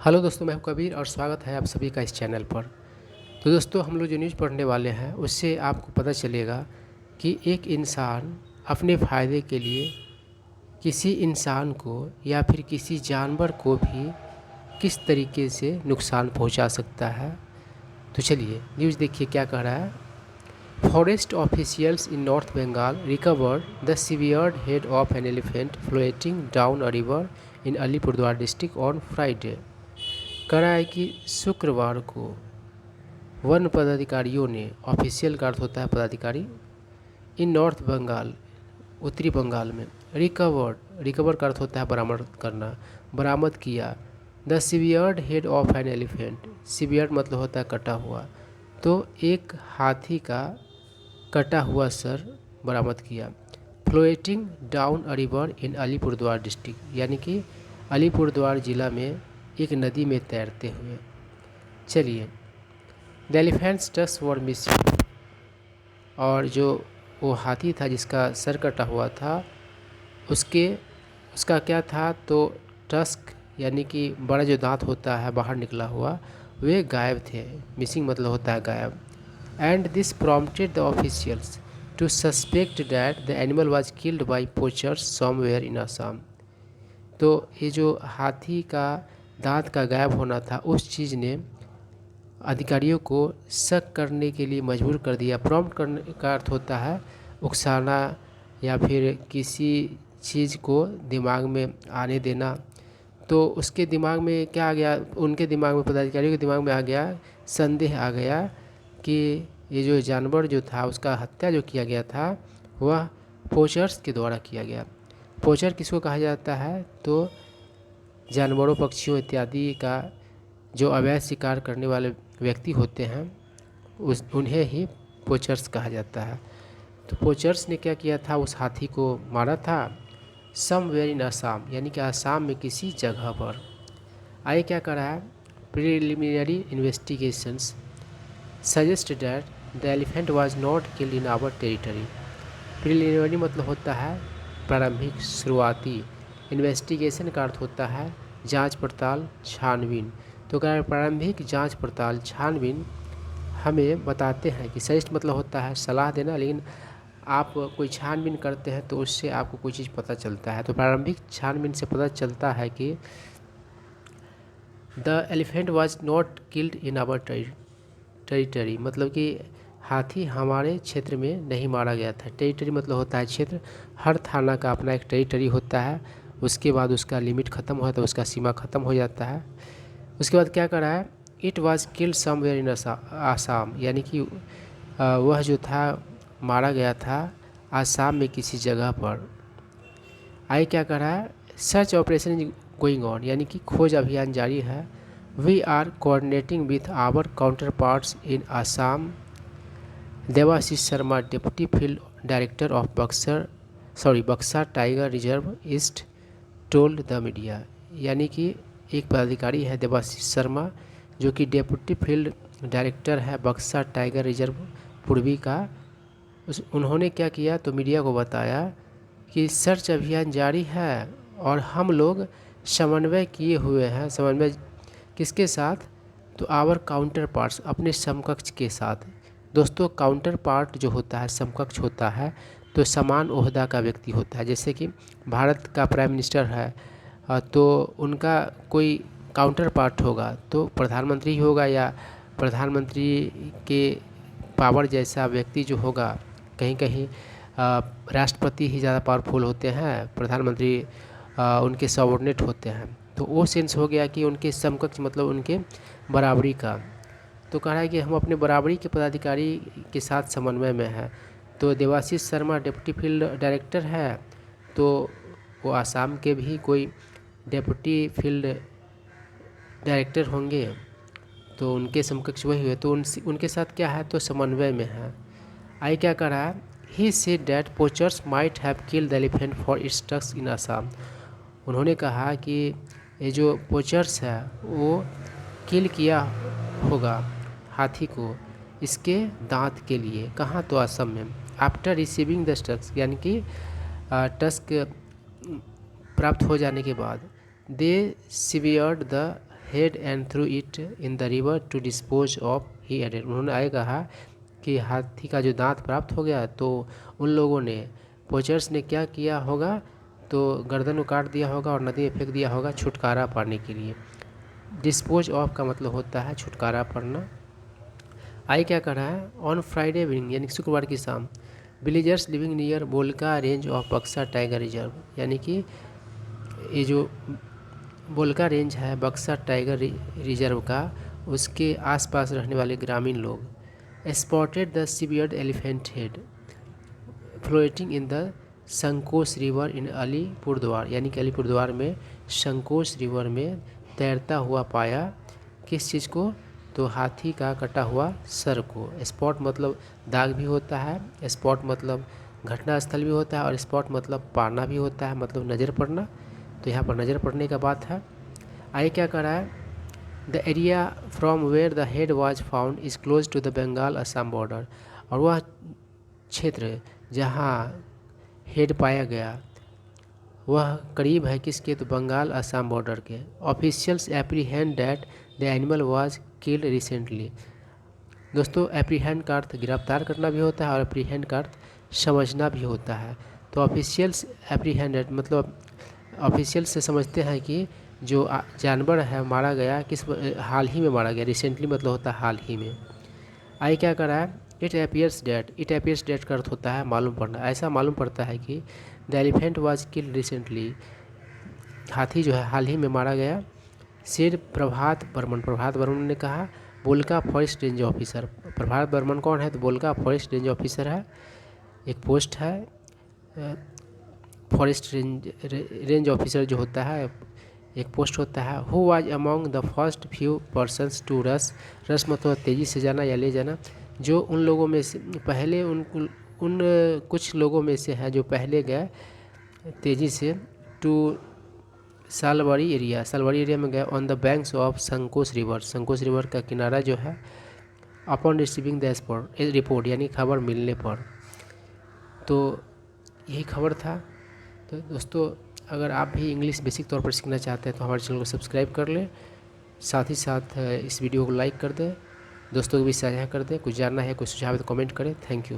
Hello दोस्तों, मैं हूं कबीर और स्वागत है आप सभी का इस चैनल पर। तो दोस्तों, हम लोग जो न्यूज़ पढ़ने वाले हैं उससे आपको पता चलेगा कि एक इंसान अपने फ़ायदे के लिए किसी इंसान को या फिर किसी जानवर को भी किस तरीके से नुकसान पहुंचा सकता है। तो चलिए न्यूज़ देखिए क्या कह रहा है। Forest officials in North Bengal recovered the severed head of an elephant floating down a river in Alipurduar district on Friday. कह रहा है कि शुक्रवार को वन पदाधिकारियों ने, ऑफिशियल का अर्थ होता है पदाधिकारी, इन नॉर्थ बंगाल, उत्तरी बंगाल में, रिकवर का अर्थ होता है बरामद करना, बरामद किया, the severed head of an elephant. Severed मतलब होता है कटा हुआ, तो एक हाथी का कटा हुआ सर बरामद किया। Floating down a river in Alipurduar district, यानी कि अलीपुरद्वार ज़िला में एक नदी में तैरते हुए। चलिए, the elephants tusk were missing, और जो वो हाथी था जिसका सर कटा हुआ था उसका क्या था, तो टस्क यानी कि बड़ा जो दांत होता है बाहर निकला हुआ, वे गायब थे। मिसिंग मतलब होता है गायब। And this prompted the officials to suspect that the animal was killed by poachers somewhere in Assam. तो ये जो हाथी का दांत का गायब होना था, उस चीज़ ने अधिकारियों को शक करने के लिए मजबूर कर दिया। प्रॉम्प्ट करने का अर्थ होता है उकसाना या फिर किसी चीज़ को दिमाग में आने देना। तो उसके दिमाग में क्या आ गया, उनके दिमाग में, पदाधिकारियों के दिमाग में आ गया, संदेह आ गया कि ये जो जानवर जो था उसका हत्या जो किया गया था वह पोचर्स के द्वारा किया गया। पोचर किसको कहा जाता है, तो जानवरों, पक्षियों इत्यादि का जो अवैध शिकार करने वाले व्यक्ति होते हैं उन्हें ही पोचर्स कहा जाता है। तो पोचर्स ने क्या किया था, उस हाथी को मारा था समवेयर इन असम, यानी कि असम में किसी जगह पर। आगे क्या करा है, preliminary investigations suggest that the elephant was not killed in our territory. Preliminary मतलब होता है प्रारंभिक, शुरुआती। इन्वेस्टिगेशन का अर्थ होता है जांच पड़ताल, छानबीन। तो क्या प्रारंभिक जांच पड़ताल, छानबीन हमें बताते हैं कि सजेस्ट मतलब होता है सलाह देना, लेकिन आप कोई छानबीन करते हैं तो उससे आपको कोई चीज़ पता चलता है। तो प्रारंभिक छानबीन से पता चलता है कि the elephant was not killed in our territory, मतलब कि हाथी हमारे क्षेत्र में नहीं मारा गया था। टेरिटरी मतलब होता है क्षेत्र। हर थाना का अपना एक टेरिटरी होता है, उसके बाद उसका लिमिट ख़त्म हो जाता है, उसका सीमा ख़त्म हो जाता है। उसके बाद क्या करा है, it was killed somewhere in Assam, यानी कि वह जो था मारा गया था आसाम में किसी जगह पर। आगे क्या कर रहा है, search operation is going on, यानी कि खोज अभियान जारी है। We are coordinating with our counterparts in Assam, Debashish Sharma, deputy field director of Buxa Tiger Reserve East, told the media. यानी कि एक पदाधिकारी है देवाशीष शर्मा, जो कि डेप्यूटी फील्ड डायरेक्टर है बक्सा टाइगर रिजर्व पूर्वी का। उन्होंने क्या किया, तो मीडिया को बताया कि सर्च अभियान जारी है और हम लोग समन्वय किए हुए हैं। समन्वय किसके साथ, तो आवर काउंटर पार्ट्स, अपने समकक्ष के साथ। दोस्तों, काउंटर पार्ट जो होता है, समकक्ष होता है, तो समान ओहदा का व्यक्ति होता है। जैसे कि भारत का प्राइम मिनिस्टर है तो उनका कोई काउंटर पार्ट होगा, तो प्रधानमंत्री ही होगा, या प्रधानमंत्री के पावर जैसा व्यक्ति जो होगा। कहीं कहीं राष्ट्रपति ही ज़्यादा पावरफुल होते हैं, प्रधानमंत्री उनके सबऑर्डिनेट होते हैं। तो वो सेंस हो गया कि उनके समकक्ष मतलब उनके बराबरी का। तो कह रहा है कि हम अपने बराबरी के पदाधिकारी के साथ समन्वय में हैं। तो Debashish Sharma deputy field director है, तो वो आसाम के भी कोई डिप्टी फील्ड डायरेक्टर होंगे, तो उनके समकक्ष वही हुए, तो उनके साथ क्या है, तो समन्वय में है। आई क्या कर रहा है, he said that poachers might have killed the elephant for its tusks in Assam. उन्होंने कहा कि ये जो पोचर्स है वो किल किया होगा हाथी को इसके दांत के लिए। कहाँ, तो असम में। आफ्टर रिसीविंग द टस्क, यानी कि टस्क प्राप्त हो जाने के बाद, they severed the head and threw it in the river to dispose of, he added. उन्होंने आगे कहा कि हाथी का जो दांत प्राप्त हो गया तो उन लोगों ने, पोचर्स ने क्या किया होगा, तो गर्दन को काट दिया होगा और नदी में फेंक दिया होगा छुटकारा पाने के लिए। डिस्पोज ऑफ का मतलब होता है छुटकारा पाना। आई क्या कर रहा है, ऑन फ्राइडे इवनिंग यानी शुक्रवार की शाम, villagers living near Bolka range of Buxa Tiger Reserve, यानी कि ये जो बोलका रेंज है बक्सा टाइगर रिजर्व का, उसके आसपास रहने वाले ग्रामीण लोग spotted the severed elephant head floating in the Sankosh river in Alipurduar, यानी कि अलीपुरद्वार में संकोश रिवर में तैरता हुआ पाया। किस चीज़ को, तो हाथी का कटा हुआ सर को। स्पॉट मतलब दाग भी होता है, स्पॉट मतलब घटना स्थल भी होता है, और स्पॉट मतलब पाना भी होता है, मतलब नज़र पड़ना। तो यहाँ पर नज़र पड़ने का बात है। आगे क्या कर रहा है, the area from where the head was found is close to the Bengal Assam border, और वह क्षेत्र जहाँ हेड पाया गया वह करीब है किसके, तो बंगाल असम बॉर्डर के। Officials apprehend that the animal was killed recently. दोस्तों एप्रीहेंड का अर्थ गिरफ्तार करना भी होता है और एप्रीहेंड का अर्थ समझना भी होता है। तो ऑफिशियल्स एप्रीहेंडेड मतलब ऑफिशियल से समझते हैं कि जो जानवर है मारा गया किस हाल ही में मारा गया, रिसेंटली मतलब होता है हाल ही में। आई क्या कर रहा है, इट अपियर्स डेट का अर्थ होता है मालूम पड़ना। ऐसा मालूम पड़ता है कि the elephant was killed recently, हाथी जो है हाल ही में मारा गया। सिर प्रभात बर्मन ने कहा, बोलका फॉरेस्ट रेंज ऑफिसर। प्रभात बर्मन कौन है, तो बोलका फॉरेस्ट रेंज ऑफिसर है, एक पोस्ट है। फॉरेस्ट रेंज ऑफिसर जो होता है एक पोस्ट होता है। Who was among the first few persons to rush मतलब तेज़ी से जाना या ले जाना, जो उन लोगों में से पहले उन कुछ लोगों में से है जो पहले गए तेज़ी से टू सालवाड़ी एरिया में गए on the banks of Sankosh river का किनारा जो है, अपॉन रिसीविंग द रिपोर्ट यानी खबर मिलने पर। तो यही खबर था। तो दोस्तों अगर आप भी इंग्लिश बेसिक तौर पर सीखना चाहते हैं तो हमारे चैनल को सब्सक्राइब कर लें, साथ ही साथ इस वीडियो को लाइक कर दें, दोस्तों को भी साझा कर दें। कुछ जानना है, कुछ सुझाव है तो कमेंट करें। Thank you.